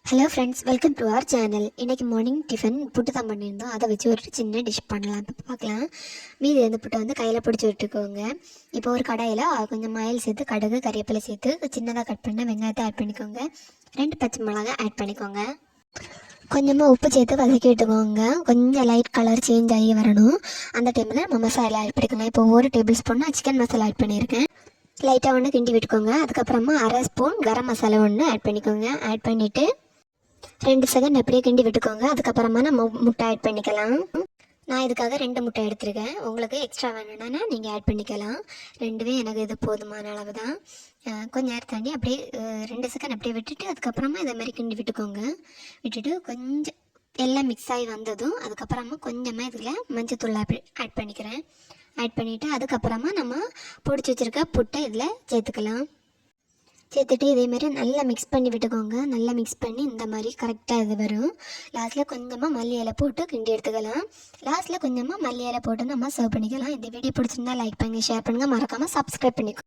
Hello friends, welcome to our channel. இன்றைக்கி morning tiffin puttu தான் பண்ணியிருந்தோம். அதை வச்சு ஒரு சின்ன டிஷ் பண்ணலாம். இப்போ பார்க்கலாம். மீதி அந்த புட்டை வந்து கையில் பிடிச்சி விட்டுக்கோங்க. இப்போ ஒரு கடாயில் கொஞ்சம் ஆயில் சேர்த்து கடுகு கறிவேப்பிலை சேர்த்து சின்னதாக கட் பண்ண வெங்காயத்தை ஆட் பண்ணிக்கோங்க. 2 பச்சை மிளகாய் ஆட் பண்ணிக்கோங்க. கொஞ்சமாக உப்பு சேர்த்து வதக்கி விட்டுக்கோங்க. கொஞ்சம் லைட் கலர் சேஞ்ச் ஆகி வரணும். அந்த டைமில் நம்ம மசாலா ஆட் பண்ணிக்கோங்க. இப்போ 1 tablespoon chicken masala add பண்ணியிருக்கேன். லைட்டாக ஒன்று கிண்டி விட்டுக்கோங்க. அதுக்கப்புறமா 1/2 ஸ்பூன் கரம் மசாலா ஒன்று ஆட் பண்ணிக்கோங்க. ஆட் பண்ணிவிட்டு 2 செகண்ட் அப்படியே கிண்டி விட்டுக்கோங்க. அதுக்கப்புறமா நம்ம முட்டை ஆட் பண்ணிக்கலாம். நான் இதுக்காக 2 முட்டை எடுத்துருக்கேன். உங்களுக்கு எக்ஸ்ட்ரா வேணும்னா நீங்கள் ஆட் பண்ணிக்கலாம். 2வே எனக்கு இது போதுமான அளவு தான். கொஞ்சம் நேரம் தாண்டி அப்படியே 2 செகண்ட் அப்படியே விட்டுட்டு அதுக்கப்புறமா இதை மாதிரி கிண்டி விட்டுக்கோங்க. விட்டுட்டு கொஞ்சம் எல்லாம் மிக்ஸ் ஆகி வந்ததும் அதுக்கப்புறமா கொஞ்சமாக இதில் மஞ்சத்தூள் ஆட் பண்ணிக்கிறேன். ஆட் பண்ணிவிட்டு அதுக்கப்புறமா நம்ம பொடிச்சு வச்சுருக்க புட்டை இதில் சேர்த்துக்கலாம். சேர்த்துட்டு இதேமாரி நல்லா மிக்ஸ் பண்ணி விட்டுக்கோங்க. நல்லா மிக்ஸ் பண்ணி இந்த மாதிரி கரெக்டாக இது வரும். லாஸ்ட்டில் கொஞ்சமாக மல்லி இலை போட்டு கிண்டி எடுத்துக்கலாம். லாஸ்ட்டில் கொஞ்சமாக மல்லி இலை போட்டு நம்ம சர்வ் பண்ணிக்கலாம். இந்த வீடியோ பிடிச்சிருந்தா லைக் பண்ணுங்கள், ஷேர் பண்ணுங்கள், மறக்காமல் சப்ஸ்கிரைப் பண்ணிக்கோங்க.